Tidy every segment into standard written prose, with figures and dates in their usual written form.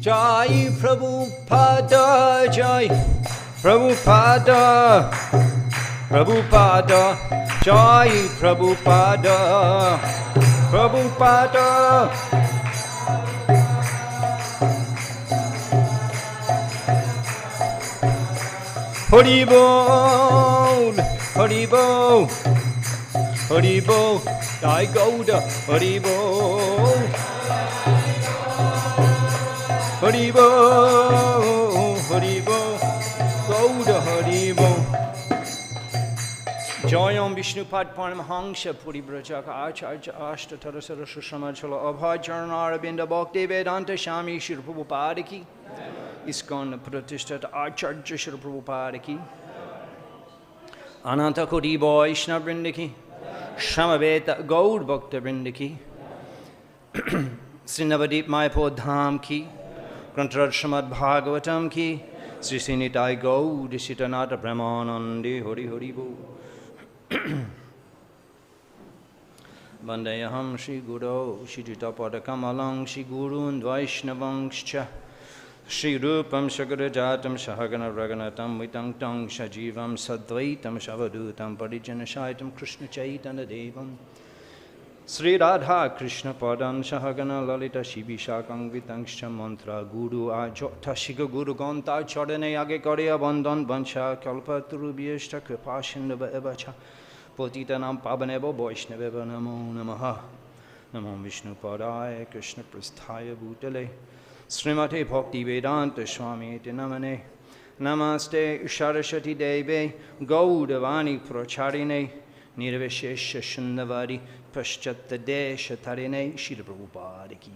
Jai Prabhupada, Jai Prabhupada, Prabhupada, Jai Prabhupada, Prabhupada. Haribol, Haribol, Haribol, Jai Gauda, Haribol, Haribol, Haribol, Gauda, Haribol. Jayam Vishnupad Paramahamsa Puribrajaka Acharya Ashtatara Sarashamachala Abhajarana Arabinda Bhakti Vedanta Shami Shri Prabhupada ki ISKCON Pratishtata Acharya Shri Prabhupada ki Ananta Koti Vaishnava Vrinda ki Shamaveta Gaur Bhakta Vrinda ki Srinavadip Mayapur Dham ki Grantaraj Srimad Bhagavatam ki Sri Sinitai Gaur Sitanata Brahmanandi Hari Hari Bo Vandayaham Shri Guru Shri Tapada Kamalang Shri Gurun Vaishnavangscha Shri Rupam Shagarajatam Shahagana Raganatam Vitangtang Shajivam Sadvaitam Shavadutam Parijanashaitam Krishna Chaitanya Devam Sri Radha Krishna Padan Shahagana Lalita Shibishakang Vitangscha Mantra Guru Ajota Shiga Guru Ganta Chadane Age Korea Bandhan Bancha Kalpaturu Bieshta Kripashinava Evacha Potitanam Pabanebo Vaishnava Namo Namaha Namo Vishnu Padaya Krishna Prasthaya Bhutale Srimate Bhakti Vedanta Swami Namane Namaste Saraswati Deve Gaudavani Pracharine Nirvishesha Shunnavari Paschatta Desha Tarine Shri Prabhupada ki.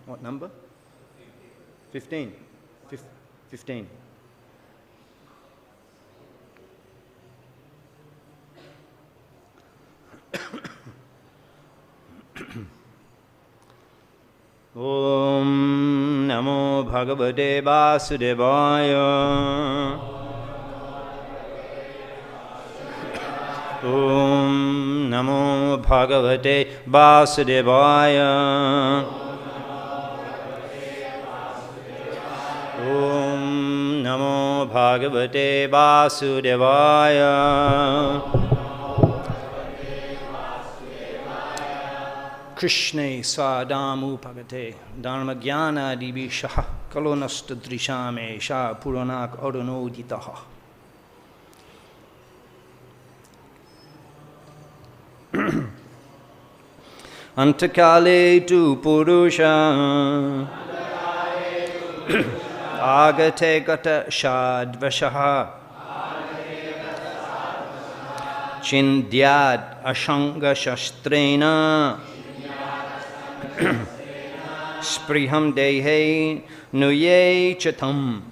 What number? 15. 15. Om Namo Bhagavate Vasudevaya. Om Namo Bhagavate Vasudevaya. Om Namo Bhagavate Vasudevaya. Krishna Sadamu Pagate Dharma Jnana Divishaha Kalonasta Drishame Sha Puranak Aranoditaha. Anta-kāle tu puruṣa āgate gata-sādhvasaḥ chindyād asaṅga-śastreṇa spṛhāṁ dehe nuye chatam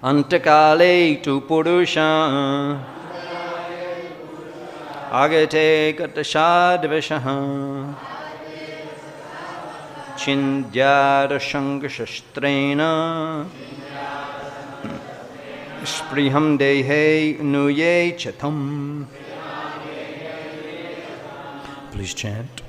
anta-kāle tu puruṣa āgate gata-sādhvasaḥ chindyād asaṅga-śastreṇa spṛhāṁ dehe nuye chatam. Please chant.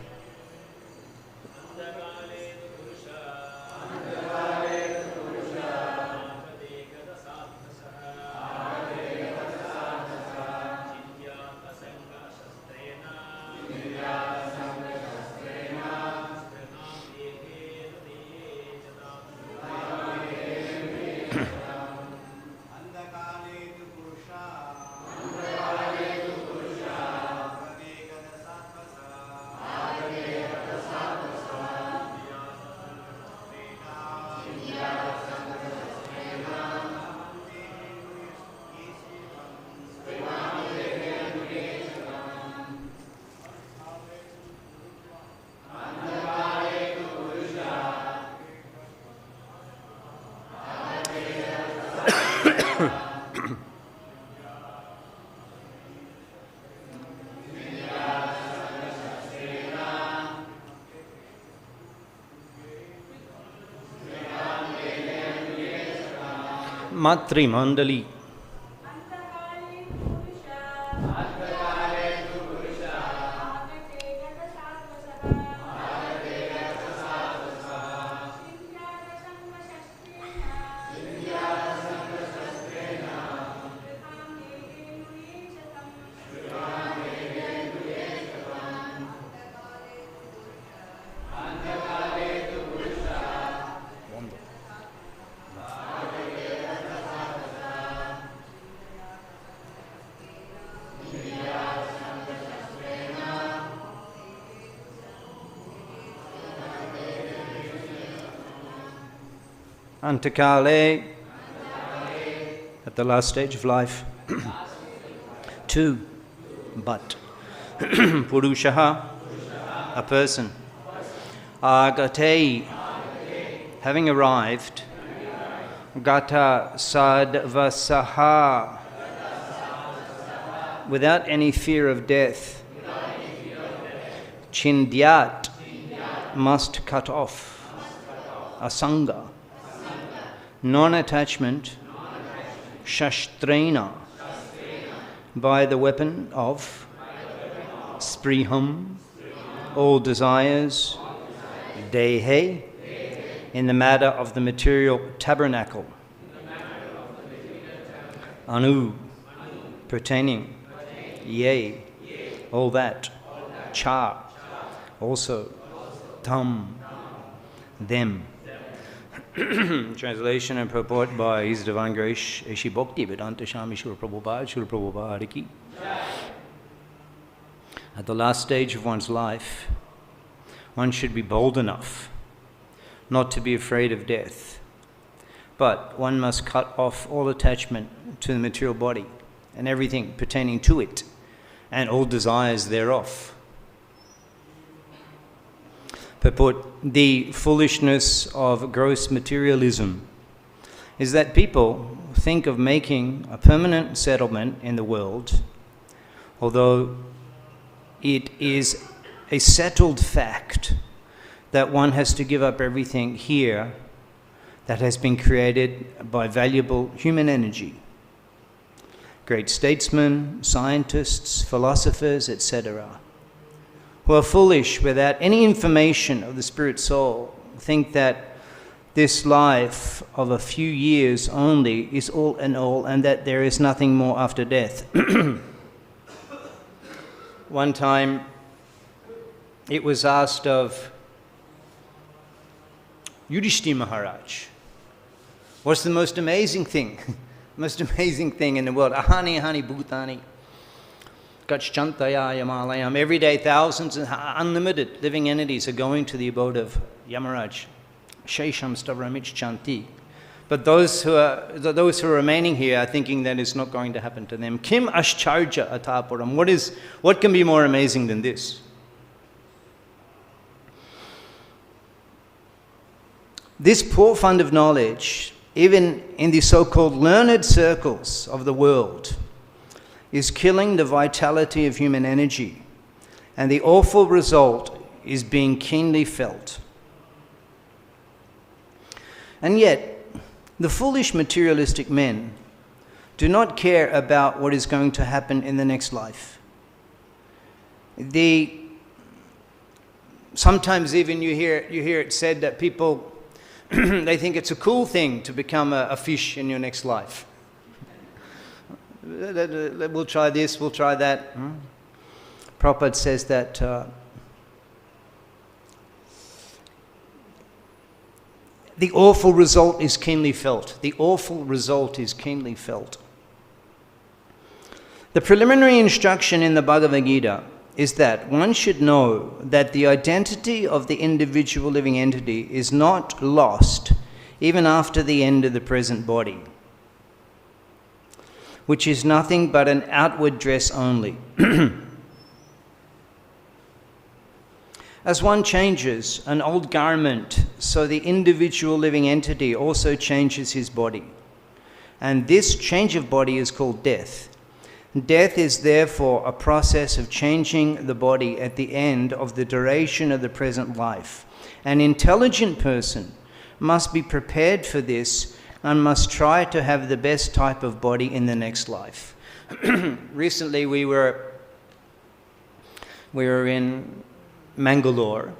Matrimandali anta-kāle, at the last stage of life. 2. But puruṣaḥ, a person. Āgate, having arrived. Gata-sādhvasaḥ, without any fear of death. Chindyāt, must cut off. Asaṅga, nonattachment. āgate, by the weapon of spṛhāṁ, all desires. Dehe, in the matter of the material tabernacle. Anu, pertaining. Yea, all that. Cha, also. Tam, them. Translation and purport by His Divine Grace A.C. Bhakti-vedanta Swami Srila Prabhupada ki. At the last stage of one's life, one should be bold enough not to be afraid of death. But one must cut off all attachment to the material body and everything pertaining to it, and all desires thereof. Purport: the foolishness of gross materialism is that people think of making a permanent settlement in the world, although it is a settled fact that one has to give up everything here that has been created by valuable human energy. Great statesmen, scientists, philosophers, etc., who are foolish without any information of the spirit soul, think that this life of a few years only is all in all, and that there is nothing more after death. One time it was asked of Yudhishthira Maharaj, what's the most amazing thing? Most amazing thing in the world? Ahani ahani bhutani gacchantaya yamalayam. Every day thousands and unlimited living entities are going to the abode of Yamaraj. Shesham stavramich chanti. But those who are remaining here are thinking that it's not going to happen to them. Kim ascharja atapuram. What can be more amazing than this? This poor fund of knowledge, even in the so-called learned circles of the world, is killing the vitality of human energy, and the awful result is being keenly felt. And yet, the foolish materialistic men do not care about what is going to happen in the next life. Sometimes even you hear it said that people they think it's a cool thing to become a fish in your next life. We'll try this, we'll try that. Prabhupada says that the awful result is keenly felt. The awful result is keenly felt. The preliminary instruction in the Bhagavad-gītā is that one should know that the identity of the individual living entity is not lost even after the end of the present body, which is nothing but an outward dress only. As one changes an old garment, so the individual living entity also changes his body. And this change of body is called death. Death is therefore a process of changing the body at the end of the duration of the present life. An intelligent person must be prepared for this and must try to have the best type of body in the next life. Recently we were in Mangalore,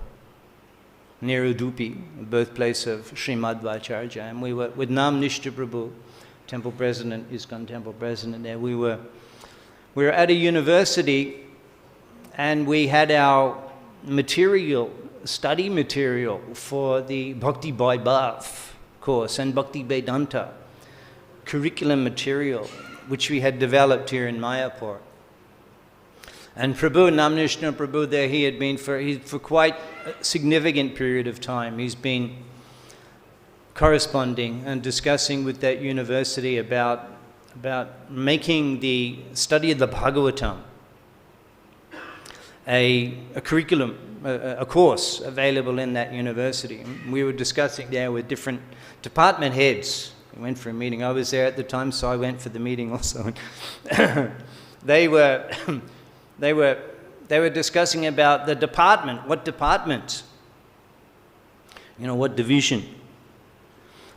near Udupi, the birthplace of Srimad Vacharya, and we were with Namnishta Prabhu, temple president, ISKCON temple president there. We were at a university, and we had our study material for the Bhakti by Birth course and Bhakti Vedanta curriculum material, which we had developed here in Mayapur. And Prabhu, Namnishna Prabhu there, he had been for quite a significant period of time. He's been corresponding and discussing with that university about making the study of the Bhagavatam a curriculum, a course available in that university. We were discussing there with different department heads. We went for a meeting. I was there at the time, so I went for the meeting also. They were discussing about the department. What department? What division?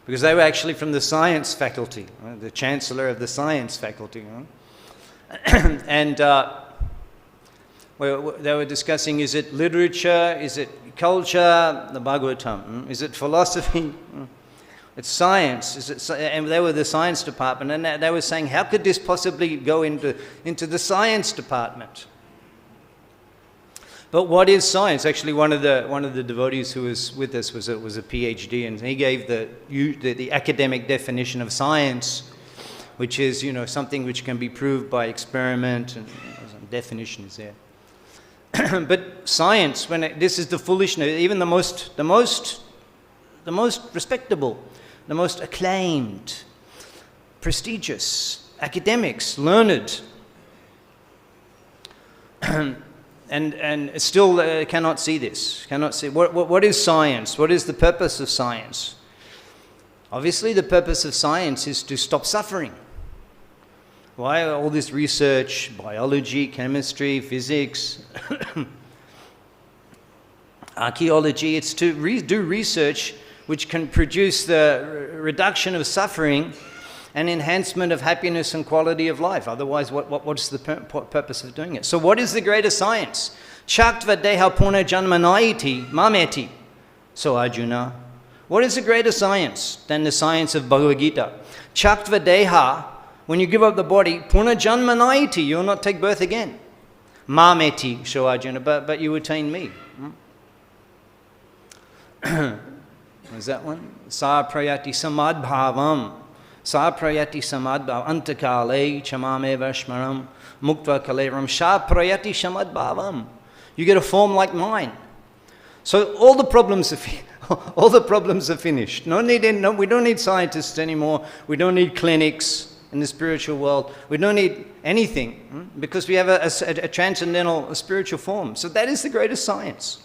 Because they were actually from the science faculty, the chancellor of the science faculty. And they were discussing, is it literature, is it culture, the Bhagavatam, is it philosophy, it's science, and they were the science department, and they were saying, how could this possibly go into the science department? But what is science? Actually, one of the devotees who was with us was a PhD, and he gave the academic definition of science, which is something which can be proved by experiment, and some definition is there. But science, this is the foolishness, even the most respectable, the most acclaimed, prestigious academics, learned, and still cannot see this. Cannot see what is science. What is the purpose of science? Obviously, the purpose of science is to stop suffering. Why all this research, biology, chemistry, physics, archaeology? It's to do research which can produce the reduction of suffering and enhancement of happiness and quality of life. Otherwise, what's the purpose of doing it? So what is the greater science? Chaktva deha punarjanmanaiti mameti. So Arjuna, what is the greater science than the science of Bhagavad-gītā? Chaktva deha, when you give up the body, punarjanmanaiti, you will not take birth again. Mameti, so Arjuna, but you attain me. Is that one? Sa prayati samadbhavam. Sa prayati samadbhavam. Anta-kāle chamame varṇāśrama-dharma. Muktva kaleram. Sa prayati samadbhavam. You get a form like mine. So all the problems are finished. We don't need scientists anymore. We don't need clinics in the spiritual world. We don't need anything because we have a transcendental spiritual form. So that is the greatest science.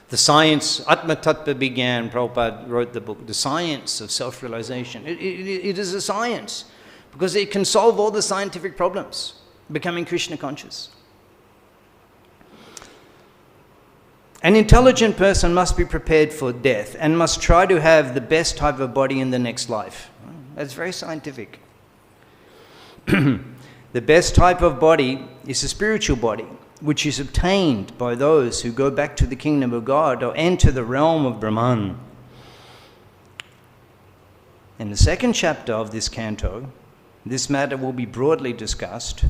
The science, Atma Tattva began, Prabhupada wrote the book, The Science of Self-Realization. It is a science because it can solve all the scientific problems, becoming Krishna conscious. An intelligent person must be prepared for death and must try to have the best type of body in the next life. That's very scientific. The best type of body is a spiritual body, which is obtained by those who go back to the kingdom of God or enter the realm of Brahman. In the second chapter of this canto, this matter will be broadly discussed,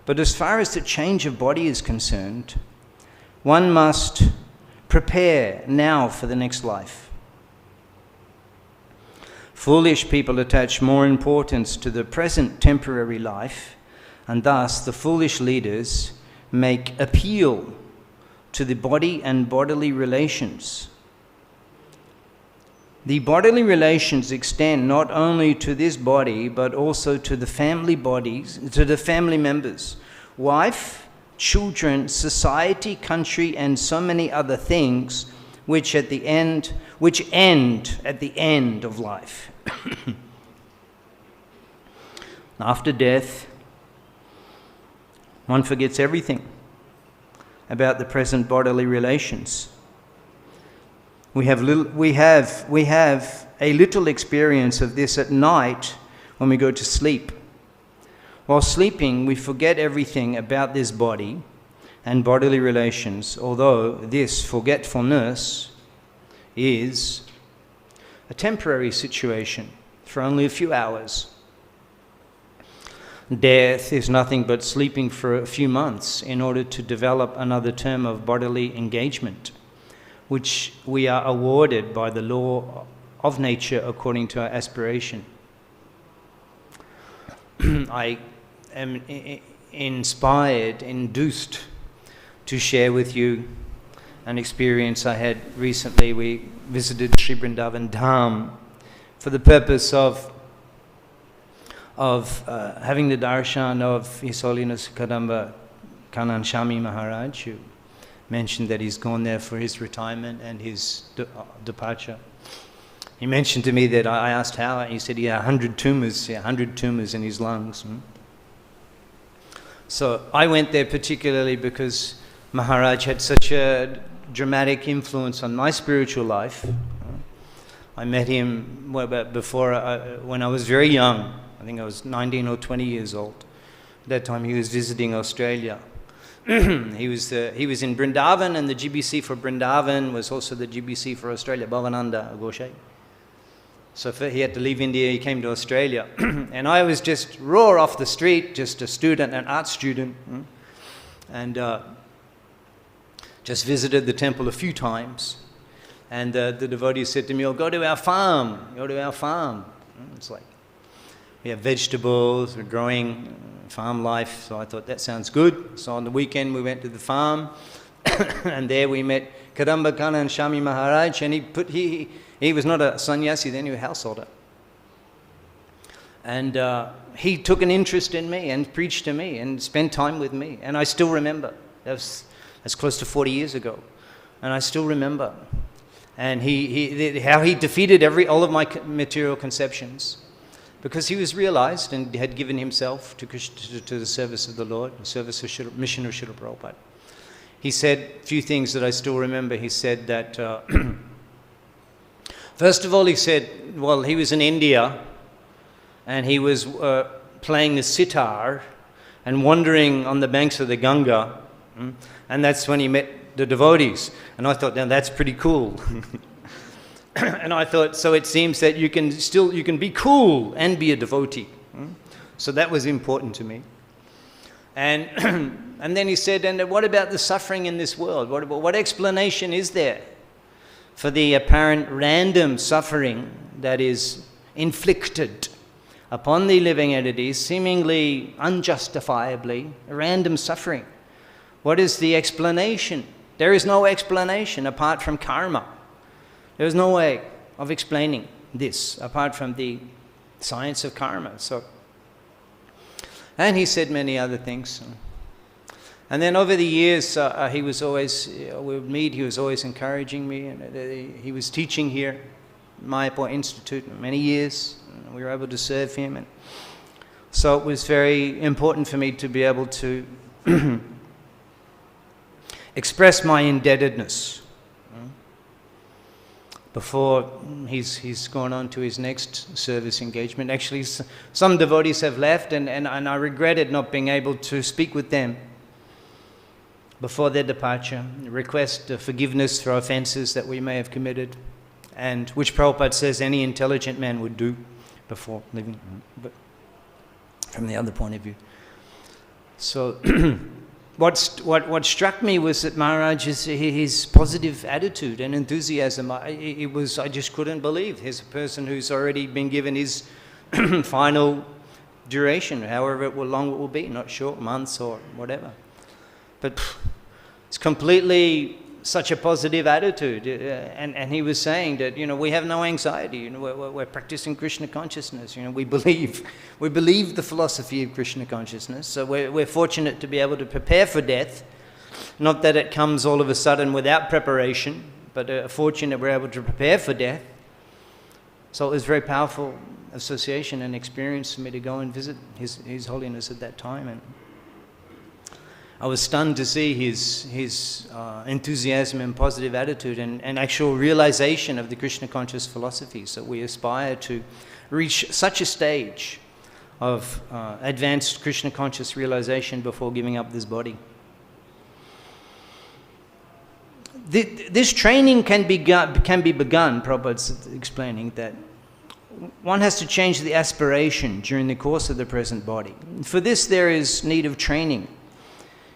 but as far as the change of body is concerned, one must prepare now for the next life. Foolish people attach more importance to the present temporary life, and thus the foolish leaders make appeal to the body and bodily relations. The bodily relations extend not only to this body, but also to the family bodies, to the family members, wife, children, society, country, and so many other things which end at the end of life. After death, one forgets everything about the present bodily relations. We have a little experience of this at night when we go to sleep. While sleeping, we forget everything about this body and bodily relations, although this forgetfulness is a temporary situation for only a few hours. Death is nothing but sleeping for a few months in order to develop another term of bodily engagement, which we are awarded by the law of nature according to our aspiration. I am induced to share with you an experience I had recently. We visited Sri Vrindavan Dham for the purpose of having the darshan of His Holiness Kadamba Kanan Shami Maharaj, who mentioned that he's gone there for his retirement and his departure. He mentioned to me that I asked how, and he said he had 100 tumors in his lungs. So I went there particularly because Maharaj had such a dramatic influence on my spiritual life. I met him when I was very young. I think I was 19 or 20 years old. At that time he was visiting Australia. He was in Vrindavan, and the GBC for Vrindavan was also the GBC for Australia, Bhavananda Goshe. So he had to leave India, he came to Australia. And I was just raw off the street, just a student, an art student. And just visited the temple a few times. And the devotee said to me, "Oh, go to our farm, go to our farm." It's like, we have vegetables, we're growing farm life, so I thought that sounds good. So on the weekend we went to the farm, and there we met Kadamba Kanan Shami Maharaj, and he was not a sannyasi then, he was a householder. And he took an interest in me and preached to me and spent time with me, and I still remember. That's close to 40 years ago, and I still remember. And how he defeated all of my material conceptions, because he was realized and had given himself to the service of the Lord, the service of mission of Srila Prabhupada. He said a few things that I still remember. He said that, first of all, he said, well, he was in India, and he was playing the sitar and wandering on the banks of the Ganga, and that's when he met the devotees. And I thought, now that's pretty cool. And I thought, so it seems that you can be cool and be a devotee. So that was important to me. And and then he said, and what about the suffering in this world? What explanation is there for the apparent random suffering that is inflicted upon the living entities, seemingly unjustifiably, random suffering? What is the explanation? There is no explanation apart from karma. There is no way of explaining this apart from the science of karma. And he said many other things. And then over the years, he was always, we would meet, he was always encouraging me. And he was teaching here at Mayapur Institute for many years. And we were able to serve him. And so it was very important for me to be able to express my indebtedness before he's gone on to his next service engagement. Actually, some devotees have left, and I regretted not being able to speak with them before their departure, request forgiveness for offenses that we may have committed, and which Prabhupada says any intelligent man would do before leaving, but from the other point of view. So what struck me was that Maharaj's his positive attitude and enthusiasm. I just couldn't believe. Here's a person who's already been given his final duration, however long it will be, not short, months or whatever. But it's completely such a positive attitude. And he was saying that, we have no anxiety. We're practicing Krishna consciousness. We believe the philosophy of Krishna consciousness. So we're fortunate to be able to prepare for death. Not that it comes all of a sudden without preparation, but fortunate we're able to prepare for death. So it was a very powerful association and experience for me to go and visit His Holiness at that time. And I was stunned to see his enthusiasm and positive attitude and actual realization of the Krishna conscious philosophy. So we aspire to reach such a stage of advanced Krishna conscious realization before giving up this body. This training can be begun, Prabhupada's explaining, that one has to change the aspiration during the course of the present body. For this there is need of training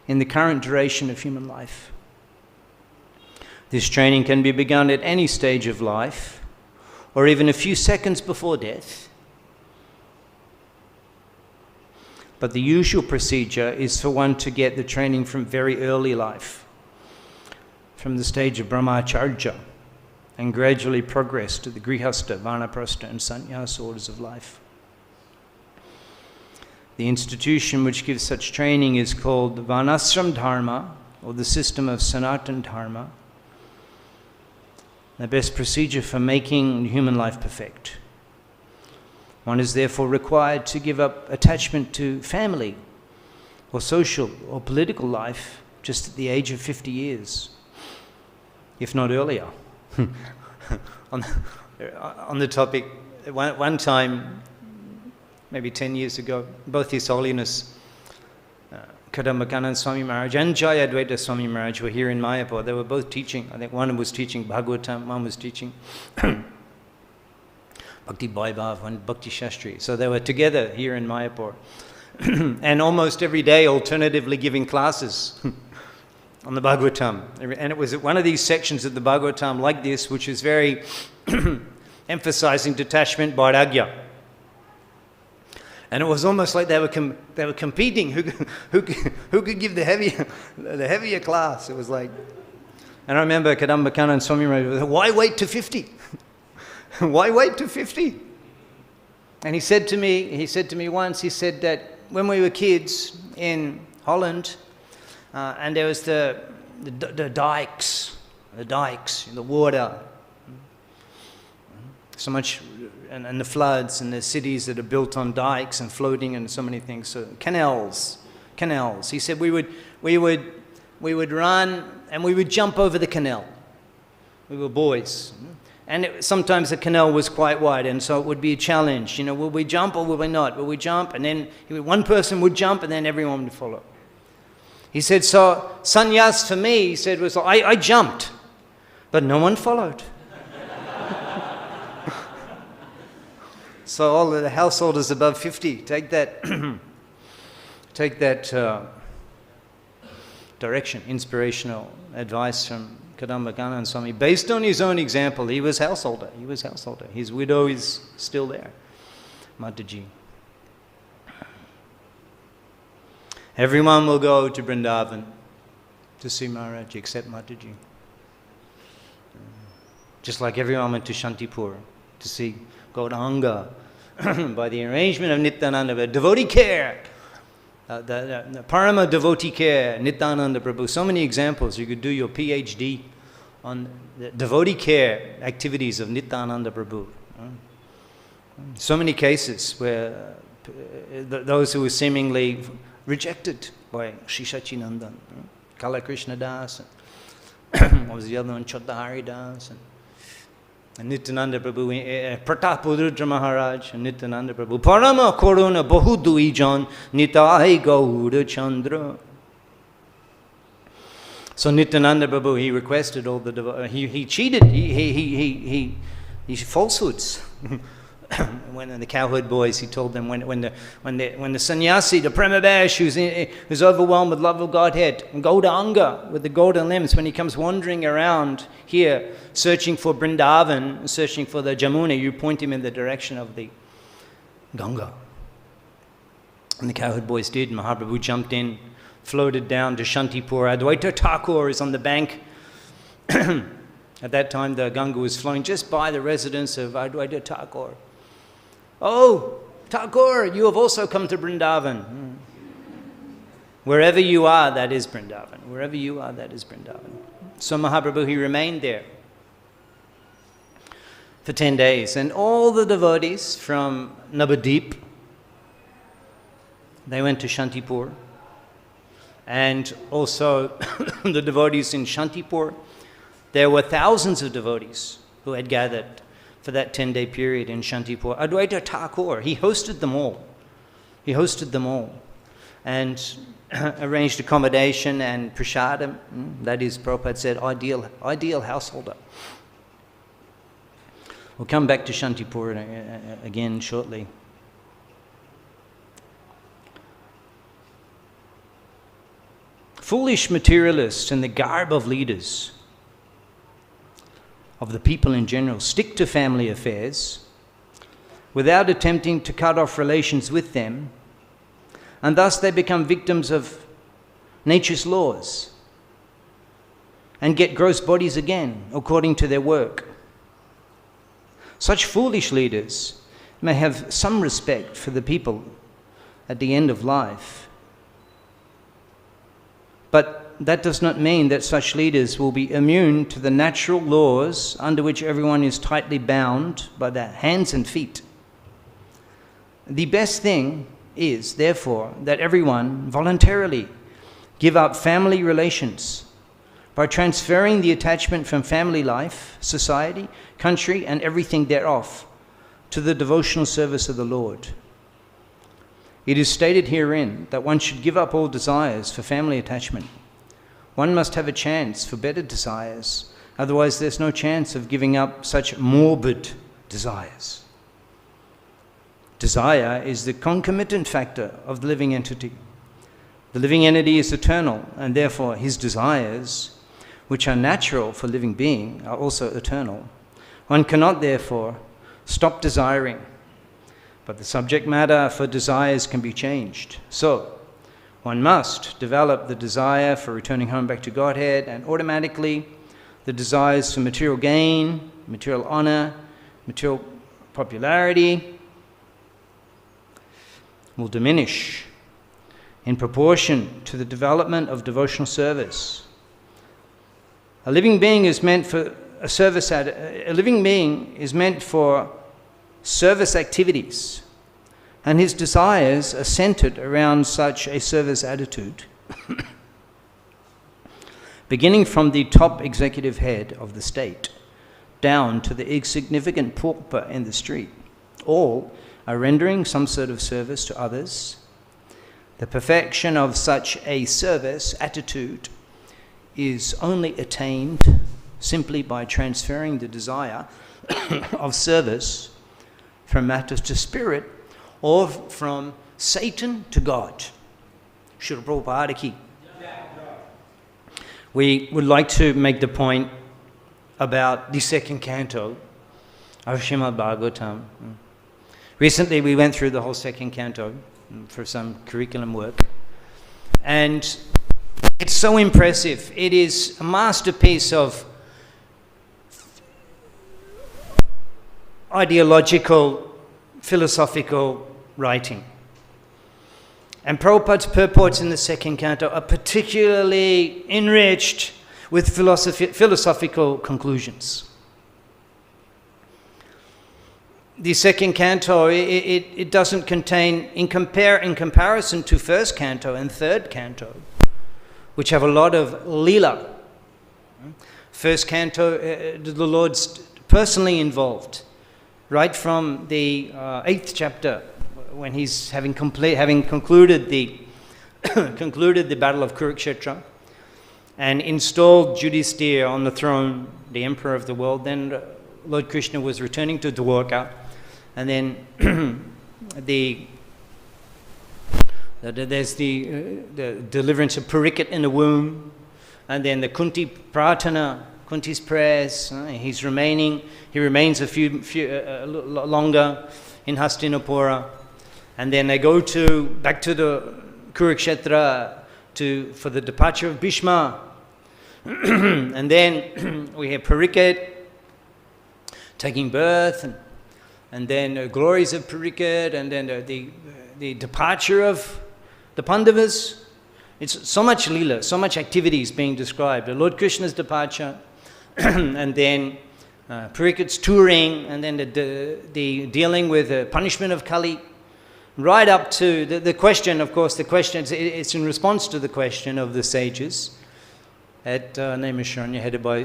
in the current duration of human life. This training can be begun at any stage of life, or even a few seconds before death. But the usual procedure is for one to get the training from very early life. from the stage of brahmacharya and gradually progress to the grihastha, vanaprastha and sannyāsa orders of life. The institution which gives such training is called varṇāśrama-dharma, or the system of sanātana-dharma, the best procedure for making human life perfect. One is therefore required to give up attachment to family or social or political life just at the age of 50 years, if not earlier. on the topic, one time, maybe 10 years ago, both His Holiness Kadambakanand Swami Maharaj and Jayadvaita Swami Maharaj were here in Mayapur. They were both teaching. I think one was teaching Bhagavatam, one was teaching Bhakti Vaibhav and Bhakti Shastri. So they were together here in Mayapur. And almost every day alternatively giving classes on the Bhagavatam. And it was one of these sections of the Bhagavatam like this, which is very emphasizing detachment, vairagya. And it was almost like they were competing who could give the heavier class. It was like, and I remember Kadambakanand Swami Maharaj, why wait to 50? Why wait to 50? And he said to me once, he said that when we were kids in Holland, and there was the dikes, the water, so much, and the floods and the cities that are built on dikes and floating and so many things. So canals. He said we would run and we would jump over the canal. We were boys. And sometimes the canal was quite wide, and so it would be a challenge. You know, will we jump or will we not? Will we jump? And then one person would jump and then everyone would follow. He said, so sannyas for me, he said, was I jumped, but no one followed. So all of the householders above 50, take that direction, inspirational advice from Kadambakanand Swami, based on his own example. He was householder. His widow is still there, Mataji. Everyone will go to Vrindavan to see Maharaj except Mataji. Just like everyone went to Shantipur to see Gauranga by the arrangement of Nityananda, devotee care, the Parama devotee care, Nityananda Prabhu. So many examples. You could do your PhD on the devotee care activities of Nityananda Prabhu. So many cases where those who were seemingly rejected by Sri Sachinandan, Kala Krishna Das, what was the other one, Chodhari Das, and Nityananda Prabhu, Pratapurudra Maharaj, and Nityananda Prabhu, Parama Koruna Bahu Duijan, Nitai Gaura Chandra. So Nityananda Prabhu, he requested all the he cheated, he falsehoods. When the cowherd boys, he told them when the sannyasi, the Premabash, who's overwhelmed with love of Godhead, and Gauranga with the golden limbs, when he comes wandering around here, searching for Vrindavan, searching for the Jamuna, you point him in the direction of the Ganga. And the cowherd boys did. Mahaprabhu jumped in, floated down to Shantipur. Advaita Thakur is on the bank. At that time, the Ganga was flowing just by the residence of Advaita Thakur. Oh, Thakur, you have also come to Vrindavan. Wherever you are, that is Vrindavan. Wherever you are, that is Vrindavan. So Mahaprabhu, he remained there for 10 days. And all the devotees from Navadip, they went to Shantipur. And also the devotees in Shantipur, there were thousands of devotees who had gathered for that 10-day period in Shantipur. Advaita Thakur, he hosted them all. And arranged accommodation and prasadam. That is, Prabhupada said, ideal householder. We'll come back to Shantipur again shortly. Foolish materialists and the garb of leaders of the people in general stick to family affairs without attempting to cut off relations with them, and thus they become victims of nature's laws and get gross bodies again, according to their work. Such foolish leaders may have some respect for the people at the end of life, but that does not mean that such leaders will be immune to the natural laws under which everyone is tightly bound by their hands and feet. The best thing is, therefore, that everyone voluntarily give up family relations by transferring the attachment from family life, society, country, and everything thereof to the devotional service of the Lord. It is stated herein that one should give up all desires for family attachment. One must have a chance for better desires, otherwise there's no chance of giving up such morbid desires. Desire is the concomitant factor of the living entity. The living entity is eternal, and therefore his desires, which are natural for living being, are also eternal. One cannot, therefore, stop desiring, but the subject matter for desires can be changed. So, one must develop the desire for returning home back to Godhead, and automatically the desires for material gain, material honor, material popularity will diminish in proportion to the development of devotional service. A living being is meant for service activities, and his desires are centered around such a service attitude. Beginning from the top executive head of the state down to the insignificant pauper in the street, all are rendering some sort of service to others. The perfection of such a service attitude is only attained simply by transferring the desire of service from matter to spirit, or from Satan to God. Srila Prabhupada ki. We would like to make the point about the second canto of Srimad Bhagavatam. Recently we went through the whole second canto for some curriculum work, and it's so impressive. It is a masterpiece of ideological, philosophical writing. And Prabhupada's purports in the second canto are particularly enriched with philosophical conclusions. The second canto, it doesn't contain, in comparison to first canto and third canto, which have a lot of lila. First canto, the Lord's personally involved, right from the 8th chapter, when he's having concluded the battle of Kurukshetra and installed Yudhisthira on the throne, the emperor of the world. Then Lord Krishna was returning to Dwarka, and then there's the deliverance of Parikshit in the womb, and then the Kunti Prarthana, Kunti's prayers. He remains a few longer in Hastinapura, and then they go back to the Kurukshetra for the departure of Bhishma, and then we have Parikshit taking birth, and then glories of Parikshit, and then the departure of the Pandavas. It's so much lila, so much activities being described. The Lord Krishna's departure, and then Parikshit's touring, and then the dealing with the punishment of Kali, right up to the question. Of course, the question, it's in response to the question of the sages at Naimisharanya, headed by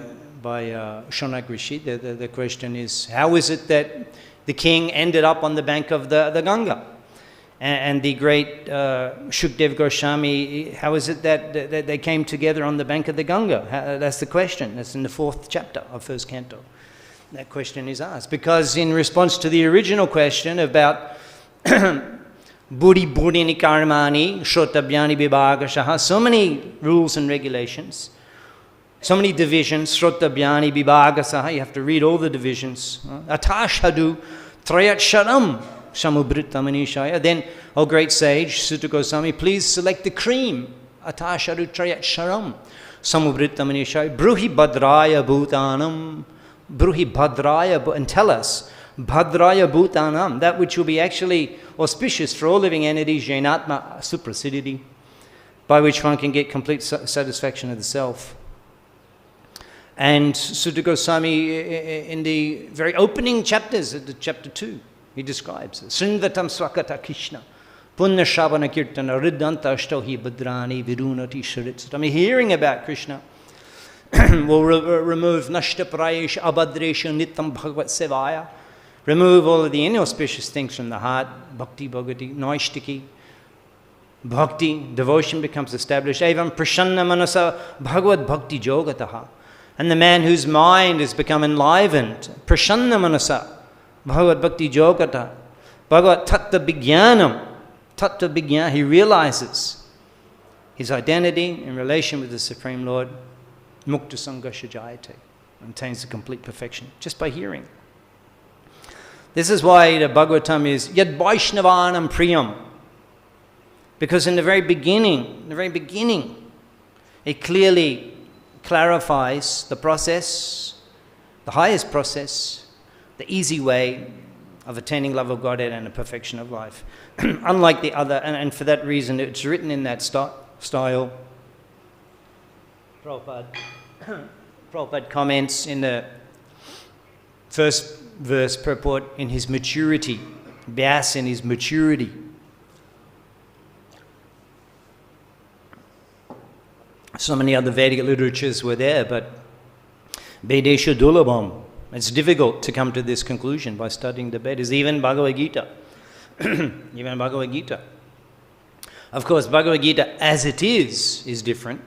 Shonak Rishi. The question is, how is it that the king ended up on the bank of the Ganga? And the great Shukdev Goswami, how is it that they came together on the bank of the Ganga? That's the question. That's in the 4th chapter of first canto. That question is asked. Because in response to the original question about Buddhi Buddhini Karmani, Shrotabhyani Vibhagasaḥ, so many rules and regulations, so many divisions, Shrotabhyani Vibhagasaḥ, you have to read all the divisions. Atashadu Trayaksharam Samubritamanisha. Then, great sage, Sutta Goswami, please select the cream. Atashadu Trayaksharam. samuvritta manishai, bruhi bhadraya bhutanam, bruhi bhadraya, and tell us, bhadraya bhutanam, that which will be actually auspicious for all living entities, jainatma suprasiditi, by which one can get complete satisfaction of the self. And Sutta Goswami, in the very opening chapters of the chapter 2, he describes it. Srinvatam swakata Krishna, punna shavana kirtana, riddanta ashtohi bhadrani virunati sharit. I mean, hearing about Krishna will remove nashta prayesh abhadresha nitam bhagavat sevaya, remove all of the inauspicious things from the heart, bhakti, bhagati, naishtiki, bhakti, devotion becomes established. Evam prashanna manasa bhagavad bhakti jogataha. And the man whose mind has become enlivened, prashanna manasa, bhagavad bhakti jogata, bhagavad tattva vijnana, he realizes his identity in relation with the Supreme Lord, mukta sangasya jayate, attains the complete perfection just by hearing. This is why the Bhagavatam is yad vaishnavanam priyam, because in the very beginning, it clearly clarifies the process, the highest process, the easy way of attaining love of Godhead and the perfection of life. Unlike the other, and for that reason, it's written in that style. Prabhupada comments in the first verse purport in his maturity, Vyas in his maturity. So many other Vedic literatures were there, but Vedesha Dulabham. It's difficult to come to this conclusion by studying the Vedas, even Bhagavad-gītā. Even Bhagavad-gītā. Of course, Bhagavad-gītā as it is different.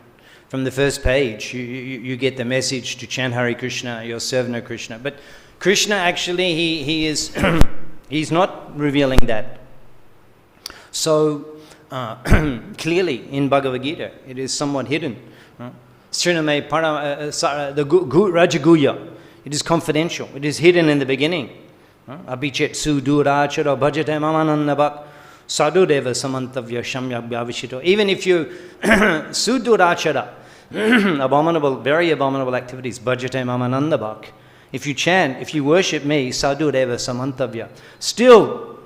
From the first page, you get the message to chant Hare Krishna, your servant Krishna. But Krishna actually, he is, he's not revealing that. So, clearly in Bhagavad-gītā, it is somewhat hidden. The Rajaguya, it is confidential. It is hidden in the beginning. Abhichet sudurachara bhajate mamanandabhak sadudeva samantavya shamyak bhavishito. Even if you sudurachara, abominable, very abominable activities, bhajate mamanandabhak, if you chant, if you worship me, sadudeva samantavya, still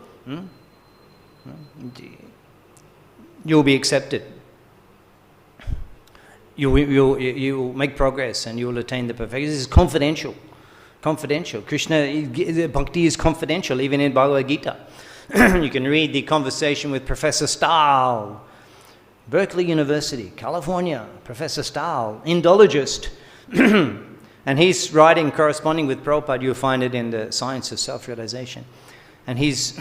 you'll be accepted. You'll make progress and you'll attain the perfection. This is confidential. Confidential. Krishna, bhakti is confidential, even in Bhagavad-gītā. You can read the conversation with Professor Stahl, Berkeley University, California. Professor Stahl, Indologist. And he's writing, corresponding with Prabhupada. You'll find it in the Science of Self-Realization. And he's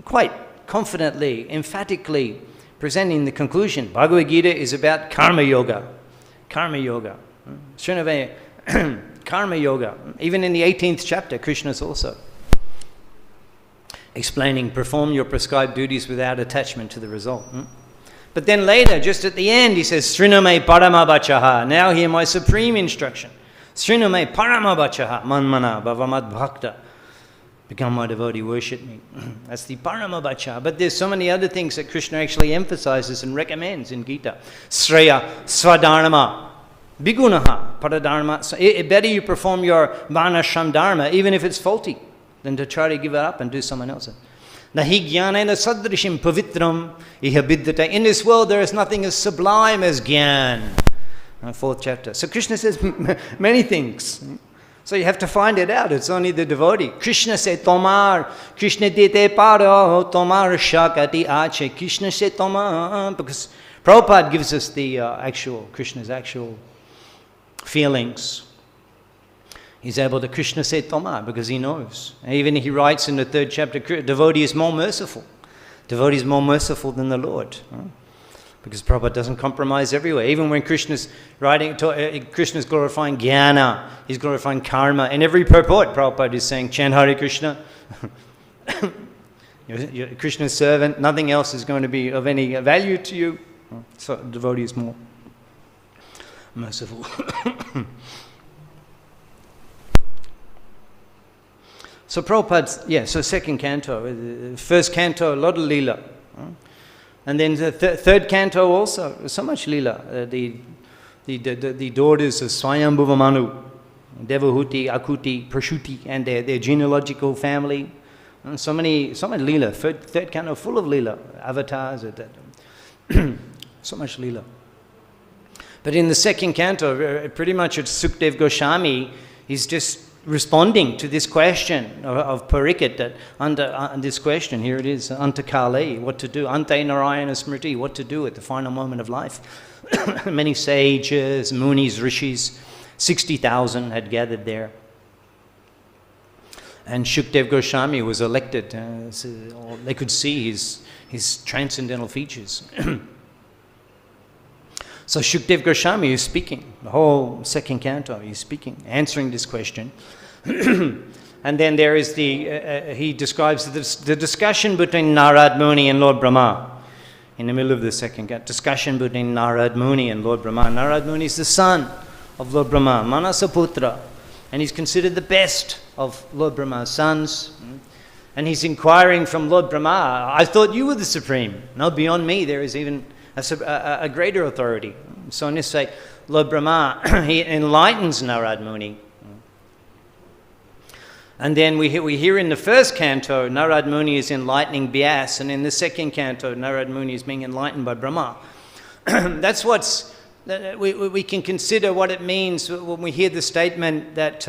quite confidently, emphatically presenting the conclusion. Bhagavad-gītā is about karma yoga. Karma yoga. Karma yoga. Even in the 18th chapter, Krishna's also explaining, perform your prescribed duties without attachment to the result. But then later, just at the end, he says, Sriname paramabhachaha. Now hear my supreme instruction. Sriname paramabhachaha manmana bhavamad bhakta. Become my devotee, worship me. That's the paramabhacha. But there's so many other things that Krishna actually emphasizes and recommends in Gita. Sreya, swadharma, bigunaha, paradharma. Better you perform your varṇāśrama-dharma, even if it's faulty, than to try to give it up and do someone else's. Nahi jnanena sadrishim pavitram iha biddhata. In this world there is nothing as sublime as jnana. 4th chapter. So Krishna says many things. So you have to find it out. It's only the devotee. Krishna said tomar, Krishna dite paro, tomar shakati ache. Krishna said tomar, because Prabhupada gives us the Krishna's actual feelings. He's able to, Krishna said tomar, because he knows. And even he writes in the 3rd chapter, devotee is more merciful. Devotee is more merciful than the Lord. Because Prabhupada doesn't compromise everywhere. Even when Krishna's writing, Krishna's glorifying jnana, he's glorifying karma. In every purport, Prabhupada is saying, chant Hare Krishna. You're Krishna's servant. Nothing else is going to be of any value to you. So the devotee is more merciful. So Prabhupada's, so 2nd canto. 1st canto, a lot of lila. And then the third canto also, so much lila. The daughters of Swayambhuva Manu, Devahuti, Akuti, Prashuti, and their genealogical family. And so much lila. Third canto full of lila, avatars, so much lila. But in the second canto, pretty much it's Sukdev Goswami. He's just responding to this question of Pariksit, that under this question, here it is, anta-kāle, what to do, ante-narayana smriti, what to do at the final moment of life. Many sages, munis, rishis, 60,000 had gathered there. And Shukdev Goswami was elected. They could see his transcendental features. So Shukdev Goswami is speaking, the whole second canto, he's speaking, answering this question. And then there is he describes the discussion between Narad Muni and Lord Brahma. In the middle of the second canto, discussion between Narad Muni and Lord Brahma. Narad Muni is the son of Lord Brahma, Manasaputra, and he's considered the best of Lord Brahma's sons. And he's inquiring from Lord Brahma, I thought you were the supreme. No, beyond me there is even a greater authority. So in this way, Lord Brahma, he enlightens Narad Muni. And then we hear in the first canto, Narad Muni is enlightening Vyas, and in the second canto, Narad Muni is being enlightened by Brahma. That's we can consider what it means when we hear the statement that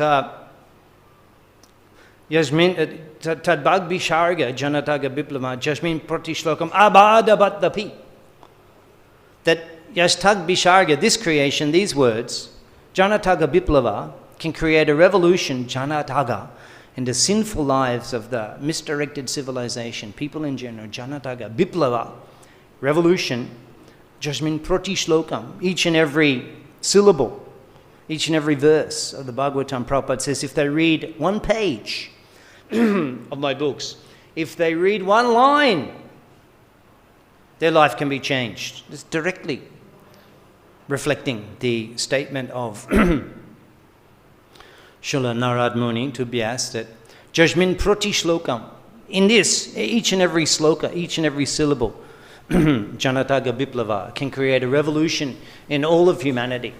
Yasmin Tadbhag Bisharga Janataga Biplama Jasmin Pratishlokam Abadabatdapi. That Yastag Bisharga, this creation, these words, Janataga Biplava, can create a revolution, Janataga, in the sinful lives of the misdirected civilization, people in general, Janataga Biplava, revolution, Jasmin Pratishlokam, each and every syllable, each and every verse of the Bhagavatam. Prabhupada says if they read one page of my books, if they read one line, their life can be changed. It's directly reflecting the statement of Srila Narad Muni to Vyas, that Jasmin Prati Shlokam, in this, each and every sloka, each and every syllable, Janataga Biplava, can create a revolution in all of humanity.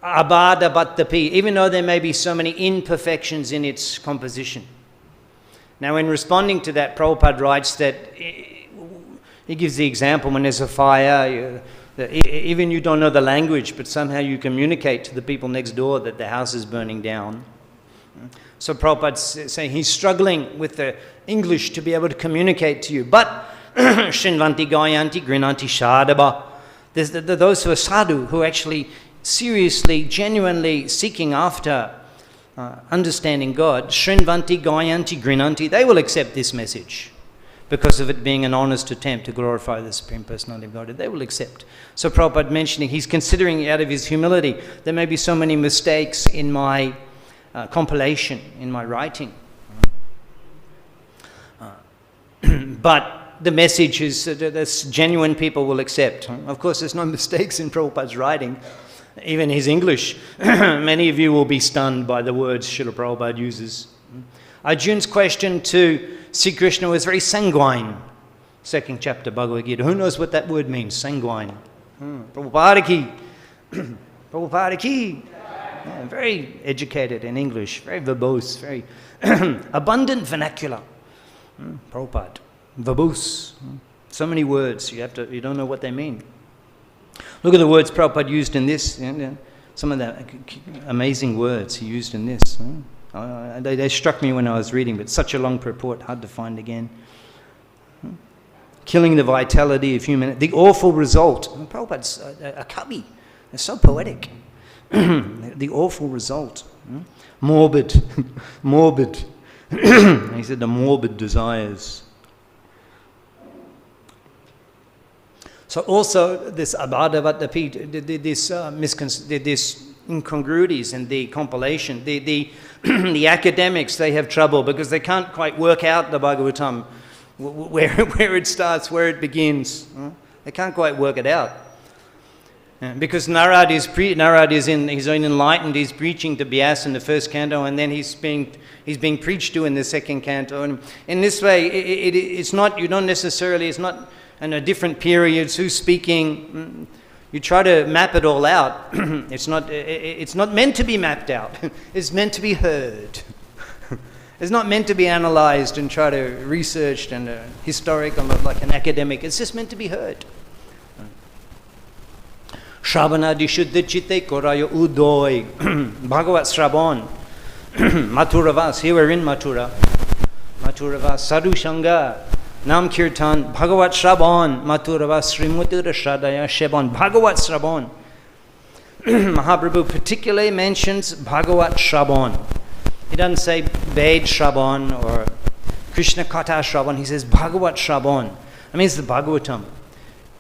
Abada Bhattapi, even though there may be so many imperfections in its composition. Now, in responding to that, Prabhupada writes that he gives the example when there's a fire, even you don't know the language, but somehow you communicate to the people next door that the house is burning down. So Prabhupada's saying he's struggling with the English to be able to communicate to you. But Shinvanti Gayanti Grinanti Shadaba, there's those who are sadhu, who are actually seriously, genuinely seeking after understanding God, Srinvanti, Gayanti, Grinanti, they will accept this message because of it being an honest attempt to glorify the Supreme Personality of Godhead. They will accept. So Prabhupada mentioning, he's considering out of his humility, there may be so many mistakes in my compilation, in my writing. But the message is that genuine people will accept. Of course, there's no mistakes in Prabhupada's writing. Even his English, many of you will be stunned by the words Srila Prabhupada uses. Arjuna's question to Sri Krishna was very sanguine. Second chapter, Bhagavad-gītā. Who knows what that word means, sanguine? Prabhupada ki. Prabhupada ki. Yeah, very educated in English, very verbose, very abundant vernacular. Prabhupada, verbose. So many words, you don't know what they mean. Look at the words Prabhupada used in this. Some of the amazing words he used in this. They struck me when I was reading, but such a long purport, hard to find again. Killing the vitality of human... The awful result. Prabhupada's a kavi. It's so poetic. The awful result. Morbid. Morbid. He said the morbid desires. So also this abhadavatapi, this incongruities in the compilation, the academics, they have trouble because they can't quite work out the Bhagavatam, where it starts, where it begins. They can't quite work it out. Because Narad is enlightened. He's preaching to Vyasa in the first canto, and then he's being preached to in the second canto. And in this way, it's not in a different periods who's speaking. You try to map it all out. It's not meant to be mapped out. It's meant to be heard. It's not meant to be analyzed and try to researched and historic like an academic. It's just meant to be heard. Shravanadi Shuddha Chitte Koraya Udoy Bhagavat-sravan Mathuravas. Here we're in Mathuravas Sadhu Shanga Nam Kirtan Bhagavat-sravan Mathuravas Srimutura Shradaya Sheban Bhagavat-sravan. Mahaprabhu particularly mentions Bhagavat-sravan. He doesn't say Ved-sravan or Krishna Katha-sravan. He says Bhagavat-sravan. I mean, it's the Bhagavatam.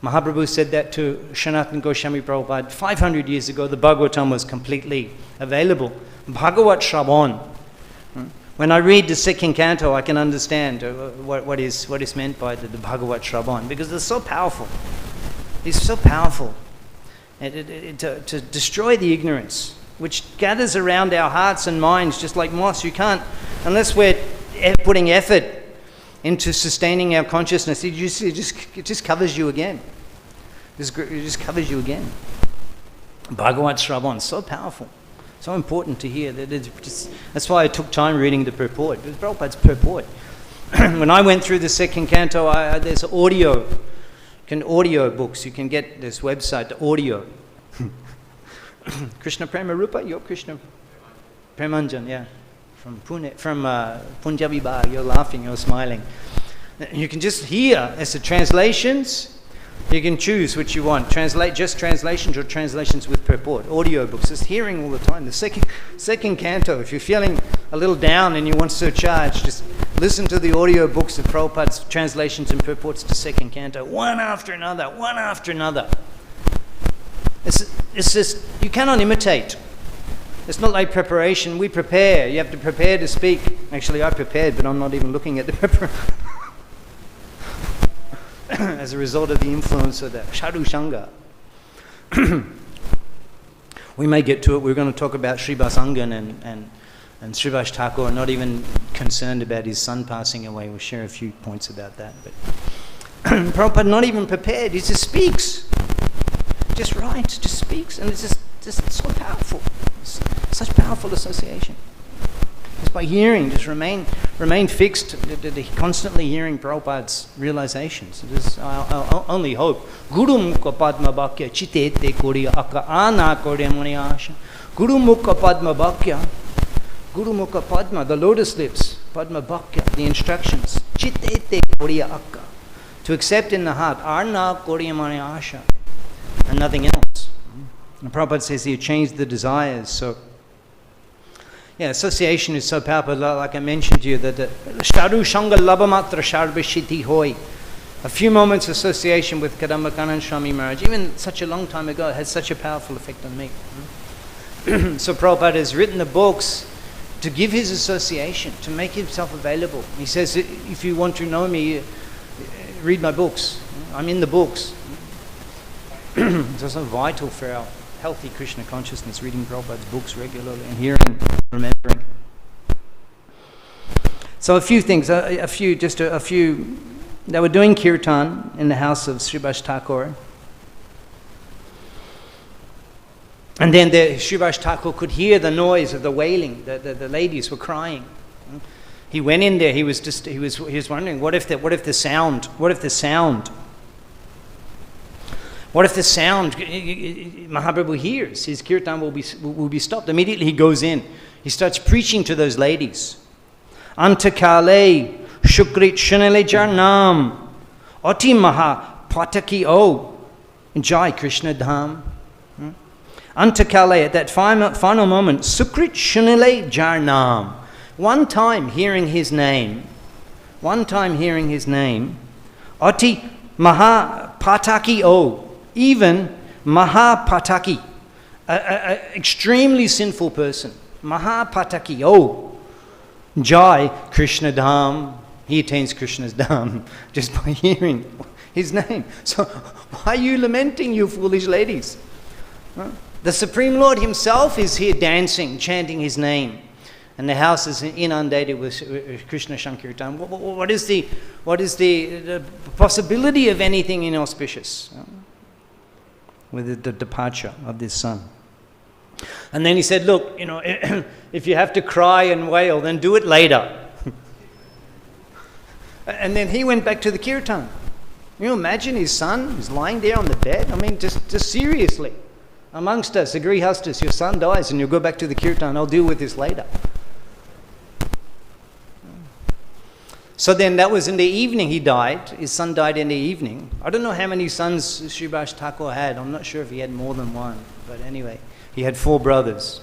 Mahaprabhu said that to Sanātana Goswami Prabhupada 500 years ago. The Bhagavatam was completely available. Bhagavat-sravan. When I read the second canto, I can understand what is meant by the Bhagavat-sravan, because it's so powerful. It's so powerful to destroy the ignorance which gathers around our hearts and minds just like moss. You can't, unless we're putting effort into sustaining our consciousness, it just covers you again. It just covers you again. Bhagavat-sravan, so powerful, so important to hear. That's why I took time reading the Purport. It was Prabhupada's Purport. When I went through the second canto, there's audio books. You can get this website, the audio. Krishna Prema Rupa, you're Krishna Premanjan, yeah. From Pune, from Punjabi Bagh, you're laughing, you're smiling. You can just hear as the translations. You can choose which you want. Just translations or translations with purport. Audio books, just hearing all the time. The second canto, if you're feeling a little down and you want to surcharge, just listen to the audio books of Prabhupada's translations and purports to second canto, one after another. It's just, you cannot imitate. It's not like preparation. We prepare. You have to prepare to speak. Actually, I prepared, but I'm not even looking at the preparation. As a result of the influence of the Sadhu Sangha. We may get to it. We're going to talk about Srivas Angan and Srivas Thakur, not even concerned about his son passing away. We'll share a few points about that. But Prabhupada not even prepared. He just speaks. Just writes, just speaks. And it's just so powerful. It's such powerful association. Just by hearing, just remain fixed, constantly hearing Prabhupada's realizations. It is our only hope. Guru Mukha Padma Bhakya Chitete Koriya Akka Ana Koriya Maniasha. Guru Mukha Padma Bhakya. Guru Mukha Padma, the lotus lips, Padma Bhakya, the instructions. Chitete Koriya Akka. To accept in the heart, Arna Koriya Maniasha. And nothing else. And Prabhupada says he changed the desires. So, yeah, association is so powerful. Like I mentioned to you, that Sadhu Sangha Labhamatra Sharbashiti Hoy. A few moments association with Kadamba Swami Maharaj, even such a long time ago, has such a powerful effect on me. So Prabhupada has written the books to give his association, to make himself available. He says, if you want to know me, read my books. I'm in the books. It's also vital for our healthy Krishna consciousness, reading Prabhupada's books regularly and hearing, remembering. So a few things, a few. They were doing kirtan in the house of Srivas Thakur. And then Srivas Thakur could hear the noise of the wailing. The ladies were crying. He went in there. He was wondering, what if the sound Mahaprabhu hears, his kirtan will be stopped. Immediately he goes in. He starts preaching to those ladies. Anta-kāle shukrit shanale jarnam ati maha pataki o jai Krishna dham. Anta-kāle, at that final moment, sukrit shanale jarnam. One time hearing his name, ati maha pataki o. Even Mahapataki, an extremely sinful person, Mahapataki, Jai Krishna Dham, he attains Krishna's Dham just by hearing his name. So why are you lamenting, you foolish ladies? The Supreme Lord himself is here dancing, chanting his name. And the house is inundated with Krishna Sankirtan. What is the possibility of anything inauspicious with the departure of this son? And then he said, look, if you have to cry and wail, then do it later. And then he went back to the kirtan. You imagine his son is lying there on the bed? I mean, just seriously. Amongst us, agrihastas, your son dies and you'll go back to the kirtan. I'll deal with this later. So then that was in the evening he died. His son died in the evening. I don't know how many sons Srivas Thakur had. I'm not sure if he had more than one. But anyway, he had 4 brothers.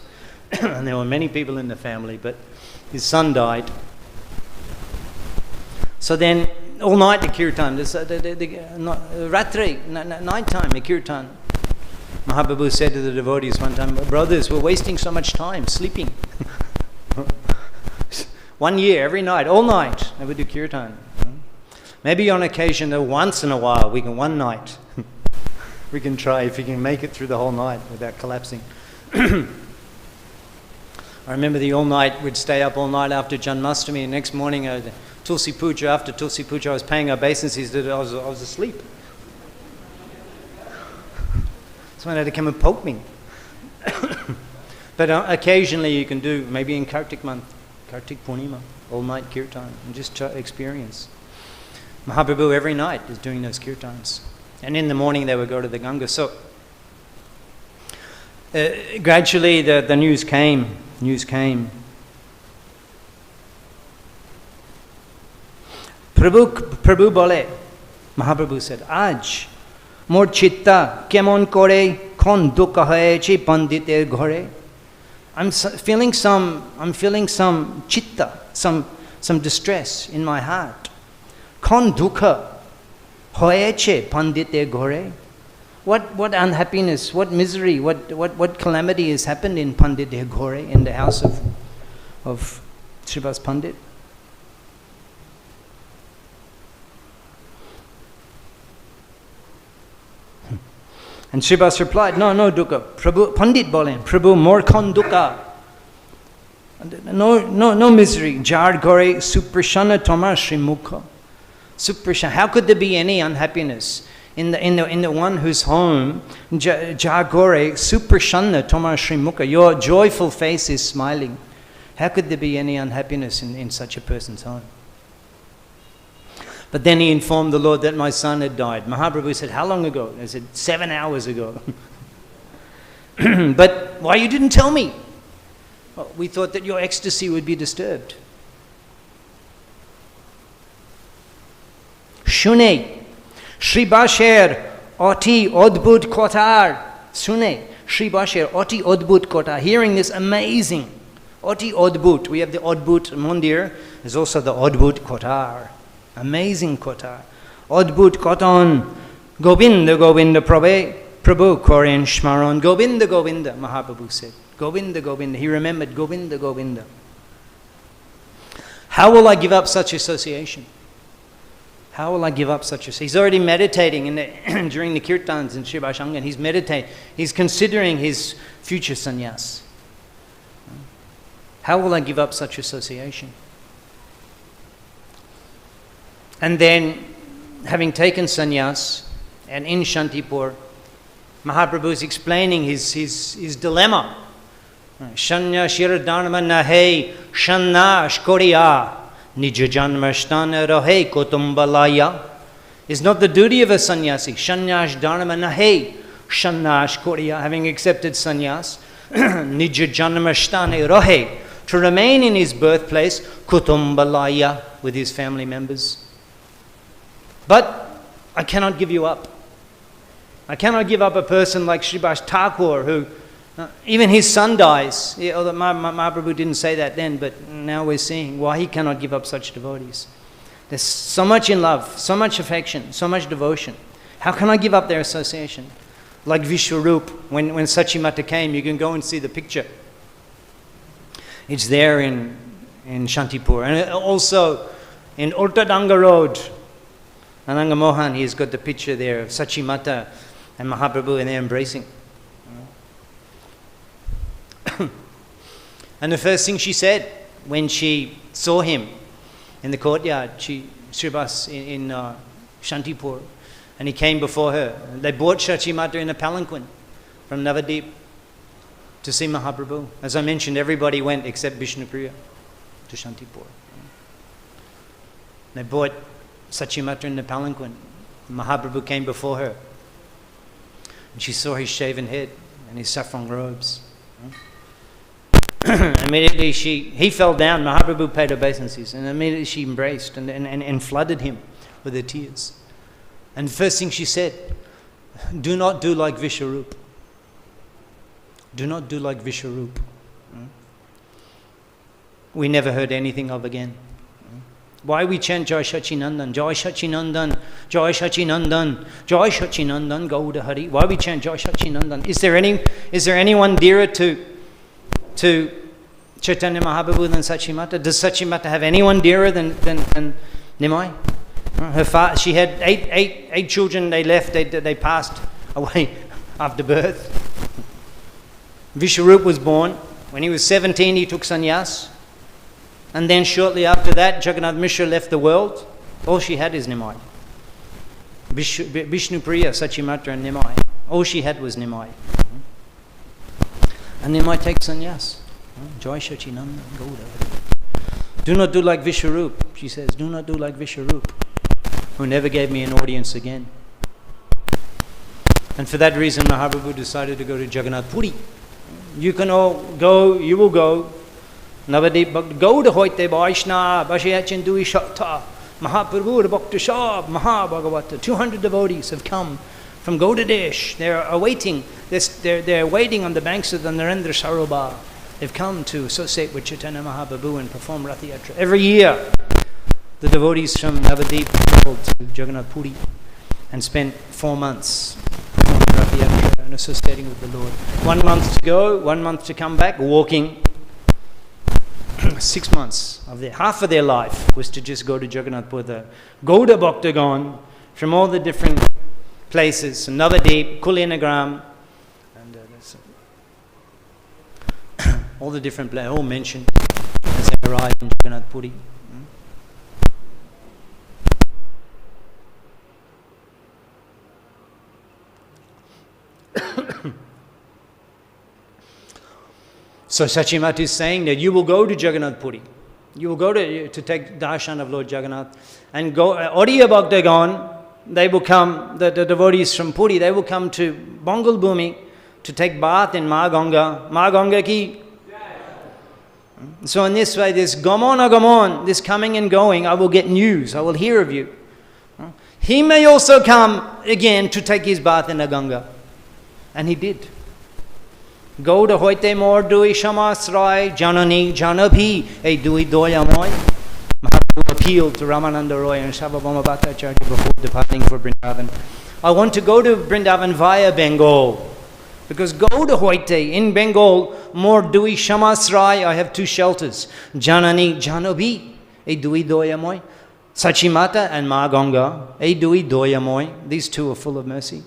And there were many people in the family, but his son died. So then, all night the kirtan, ratri, night time, the kirtan. Mahaprabhu said to the devotees one time, brothers, we're wasting so much time sleeping. 1 year, every night, all night, they would do kirtan. Maybe on occasion, once in a while, one night, we can try if we can make it through the whole night without collapsing. I remember the all night, we'd stay up all night after Janmashtami, and next morning, Tulsi Puja, after Tulsi Puja, I was paying obeisances that I was asleep. Someone had to come and poke me. But occasionally you can do, maybe in Kartik month, Kartik Purnima, all-night kirtan, and just experience. Mahaprabhu every night is doing those kirtans. And in the morning they would go to the Ganga. So gradually the news came. Prabhu bole, Mahaprabhu said, Aj, mor chitta kemon kore kon dukha hoyeche panditer ghore. I'm feeling some chitta, some distress in my heart. Kon dukha hoyeche panditer ghore. What unhappiness, what misery, what calamity has happened in Pandit Ghore, in the house of Srivas Pandit? And Srivas replied, no dukkha. Prabhu, Pandit bolen, Prabhu more kon dukkha. No misery. Jar gore suprashana toma shrimukha. Suprashana. How could there be any unhappiness in the one whose home jar gore suprashana toma shrimukha? Your joyful face is smiling. How could there be any unhappiness in such a person's home? But then he informed the Lord that my son had died. Mahaprabhu said, how long ago? I said, 7 hours ago. But why you didn't tell me? Well, we thought that your ecstasy would be disturbed. Shune, Shri Basher, Oti Odbud Kotar. Sune, Shri Basher, Oti Odbud Kotar. Hearing this amazing, Oti Odbud. We have the Odbud Mandir. There's also the Odbud Kotar. Amazing kotar. Adbhut kotan. Govinda Govinda Prabhu Koren Shmaran. Govinda Govinda, Mahaprabhu said. Govinda Govinda. He remembered Govinda Govinda. How will I give up such association? How will I give up such association? He's already meditating during the kirtans in Shiva Shangan. He's meditating. He's considering his future sannyas. How will I give up such association? And then, having taken sannyas, and in Shantipur, Mahaprabhu is explaining his dilemma. Shanya shiradharma nahe shannash koriya nija janmashtana rahe kutumbalaya. Is not the duty of a sannyasi. Shanyash dharma nahe shannash koriya. Having accepted sannyas, nija janmashtana rahe. To remain in his birthplace, kutumbalaya, with his family members. But I cannot give you up. I cannot give up a person like Srivas Thakur, who even his son dies. Although Mahaprabhu didn't say that then, but now we're seeing why he cannot give up such devotees. There's so much in love, so much affection, so much devotion. How can I give up their association? Like Vishwarup, when Sachimata came, you can go and see the picture. It's there in Shantipur. And also in Urtadanga Road, Ananga Mohan, he's got the picture there of Sachimata and Mahaprabhu, and they're embracing. And the first thing she said when she saw him in the courtyard, Srivas in Shantipur, and he came before her. They brought Shachimata in a palanquin from Navadip to see Mahaprabhu. As I mentioned, everybody went except Vishnupriya to Shantipur. They brought Sachimata in the palanquin. Mahaprabhu came before her. And she saw his shaven head and his saffron robes. Immediately he fell down. Mahaprabhu paid obeisances, and immediately she embraced and flooded him with her tears. And the first thing she said, do not do like Visharup. Do not do like Visharup. We never heard anything of again. Why we chant Jai Shachinandan, Jai Shachinandan, Jai Shachinandan, Jai Shachinandan, Gauda Hari? Why we chant Jai Shachinandan? Is there anyone dearer to Chaitanya Mahaprabhu than Sachimata? Does Sachimata have anyone dearer than Nimai? Her father, she had eight children. They left. They passed away after birth. Visharup was born. When he was 17, he took sannyas. And then shortly after that, Jagannath Mishra left the world. All she had is Nimai. Vishnupriya, Sachimata and Nimai. All she had was Nimai. And Nimai takes sannyas. Jai Shachinanda, Gauda. Do not do like Visharup, she says. Do not do like Visharup, who never gave me an audience again. And for that reason, Mahaprabhu decided to go to Jagannath Puri. You can all go, you will go. Navadip Gauda hoite Vaishnava, Bhashayachindu Shakta, Mahaprabhu Bhakta Shab, Mahabhagavata. 200 devotees have come from Gaudadesh. They're awaiting, they're waiting on the banks of the Narendra Sarovar. They've come to associate with Chaitanya Mahaprabhu and perform Rath Yatra. Every year, the devotees from Navadip traveled to Jagannath Puri and spent 4 months performing Rath Yatra and associating with the Lord. 1 month to go, 1 month to come back, walking. 6 months of half of their life was to just go to Jagannath Puri. The Gauda Bhaktagan from all the different places, Navadip, Kulinagram, and all the different places, all mentioned as they arrived in Jagannath Puri. So Sachimata is saying that you will go to Jagannath Puri. You will go to take darshan of Lord Jagannath and go, Audiya Bhaktagan, they will come, the devotees from Puri, they will come to Bangal Bhumi to take bath in Ma Ganga. Ma Ganga ki. So in this way, this gamon agamon, this coming and going, I will get news, I will hear of you. He may also come again to take his bath in a Ganga. And he did. Gauda hoite mor dui shamasrai janani janabhi a dui doyamoy. Mahaprabhu appealed to Ramananda Roy and Sarvabhauma Bhattacharya before departing for Vrindavan. I want to go to Vrindavan via Bengal. Because Gauda hoite, in Bengal, mor dui shamasrai, I have 2 shelters. Janani janabhi a dui doyamoy. Sachimata and Ma Ganga a dui doyamoy. These 2 are full of mercy.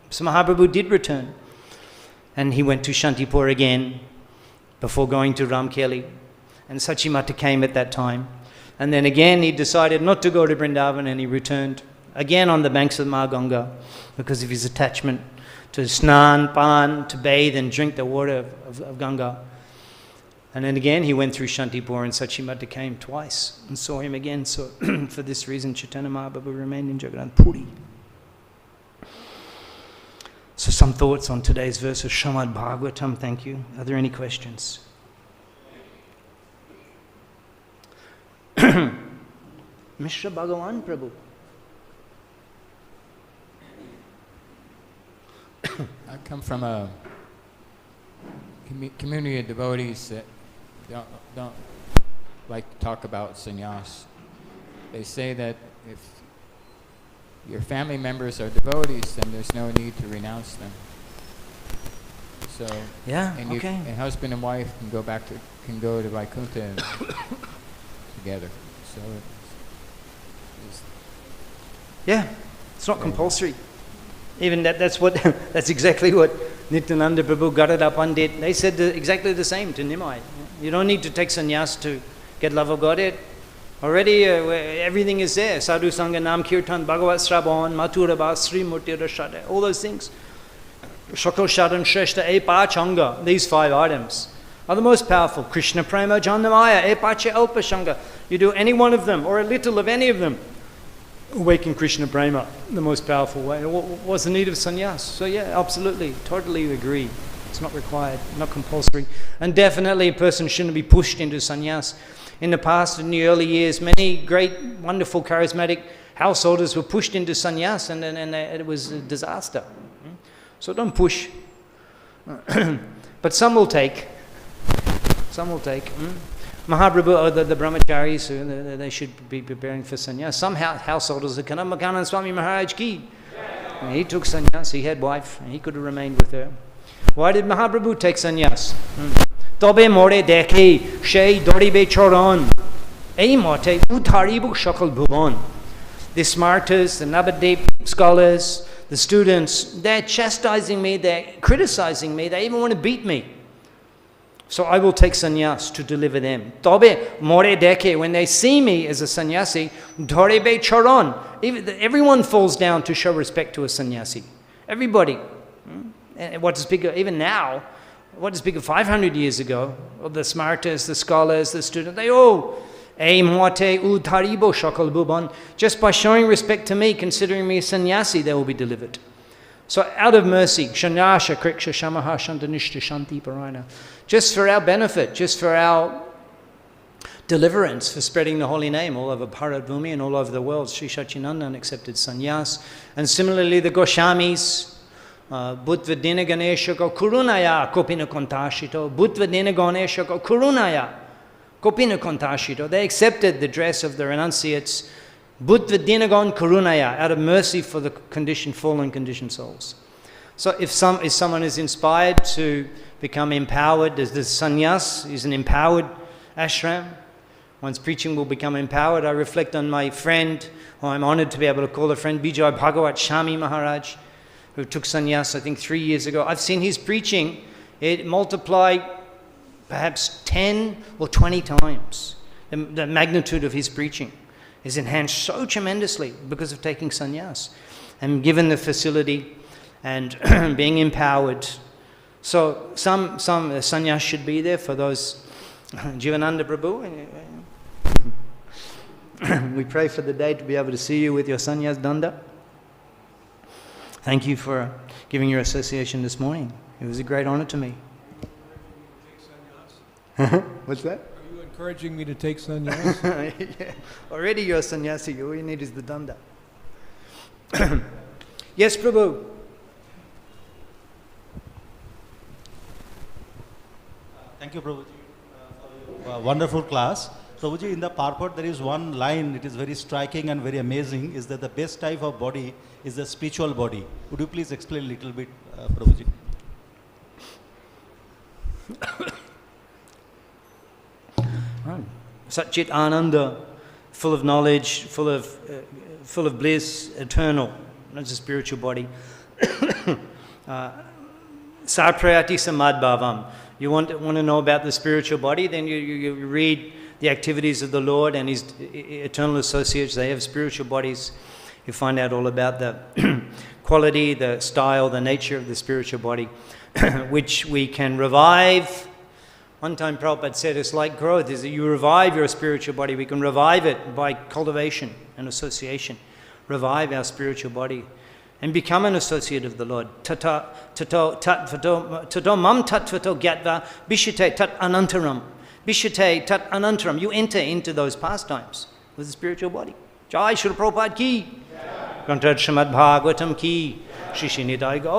So Mahaprabhu did return. And he went to Shantipur again before going to Ramkeli. And Sachimata came at that time. And then again he decided not to go to Vrindavan, and he returned again on the banks of Ma Ganga because of his attachment to snan, pan, to bathe and drink the water of Ganga. And then again he went through Shantipur, and Sachimata came twice and saw him again. So for this reason Chaitanya Mahaprabhu remained in Jagannath Puri. So some thoughts on today's verse of Srimad Bhagavatam. Thank you. Are there any questions? Mishra Bhagavan Prabhu. I come from a community of devotees that don't like to talk about sannyas. They say that if your family members are devotees, then there's no need to renounce them. So Yeah, and okay. And husband and wife can go to Vaikuntha together. So Yeah, it's not compulsory. Even that's exactly what Nityananda Prabhu, Gadada Pandit, they said exactly the same to Nimai. You don't need to take sannyas to get love of Godhead. Already everything is there. Sadhu Sangha, Nam Kirtan, Bhagavat Sravan, Mathura Bhas, Sri Murti Rashada, all those things. Shakal Shadan Shreshta, Epachanga, these 5 items are the most powerful. Krishna Prema Jannamaya, Epache Alpashanga. You do any one of them or a little of any of them, awaken Krishna Prema, the most powerful way. What's the need of sannyas? So yeah, absolutely, totally agree. It's not required, not compulsory. And definitely a person shouldn't be pushed into sannyas. In the past, in the early years, many great, wonderful, charismatic householders were pushed into sannyas and it was a disaster. So don't push. But some will take. Some will take. Mahaprabhu, the brahmacharis, they should be preparing for sannyas. Some householders, the Kanamakanand Swami Maharaj ki, he took sannyas, he had wife, and he could have remained with her. Why did Mahaprabhu take sannyas? Tobe more dehe, shei doribe choron, ei mote utaribu shakal bhuvan. The smarters, the Navadip scholars, the students, they're chastising me, they're criticizing me, they even want to beat me. So I will take sannyas to deliver them. Tobe more deke, when they see me as a sannyasi, doribe choron. Everyone falls down to show respect to a sannyasi. Everybody. And what is bigger, even now, what is bigger 500 years ago, the smarters, the scholars, the students, they all, just by showing respect to me, considering me a sannyasi, they will be delivered. So out of mercy, shanyasha kriksha shamaha shantanishta shanti parayana, just for our benefit, just for our deliverance, for spreading the holy name all over Bharat Bhumi and all over the world, Sri Sachinandan accepted sannyas. And similarly the Goswamis, Buddha Dina Ganesha ko Kurunaya Kopina Kontashito, Buddha Dina Ganesha ko Kurunaya Kopina Kontashito. They accepted the dress of the renunciates, Buddha Dinagon Kurunaya, out of mercy for the fallen conditioned souls. So if someone is inspired to become empowered, as the sannyas is an empowered ashram, one's preaching will become empowered. I reflect on my friend, who I'm honored to be able to call a friend, Bijay Bhagavat Shami Maharaj, who took sannyas, I think 3 years ago. I've seen his preaching, it multiplied perhaps 10 or 20 times. The magnitude of his preaching is enhanced so tremendously because of taking sannyas and given the facility and being empowered. So some sannyas should be there for those. Jivananda Prabhu, we pray for the day to be able to see you with your sannyas danda. Thank you for giving your association this morning. It was a great honor to me. What's that? Are you encouraging me to take sannyas? Yeah. Already you're a sannyasi. All you need is the danda. Yes, Prabhu. Thank you, Prabhuji, for a wonderful class. Prabhuji, in the Purport there is one line, it is very striking and very amazing, is that the best type of body is the spiritual body. Would you please explain a little bit, Prabhuji? Satchit Ananda, full of knowledge, full of bliss, eternal, not just a spiritual body. Sarprayati samadbhavam. You want to know about the spiritual body, then you read the activities of the Lord and His eternal associates. They have spiritual bodies. You find out all about the quality, the style, the nature of the spiritual body, which we can revive. One time Prabhupada said it's like growth, is that you revive your spiritual body. We can revive it by cultivation and association. Revive our spiritual body and become an associate of the Lord. Tato mam tatvato gyatva bishate tat anantaram. Bishate tat anantaram. You enter into those pastimes with the spiritual body. Jai Srila Prabhupada ki. Granted Srimad Bhagavatam ki. Shishinitai go.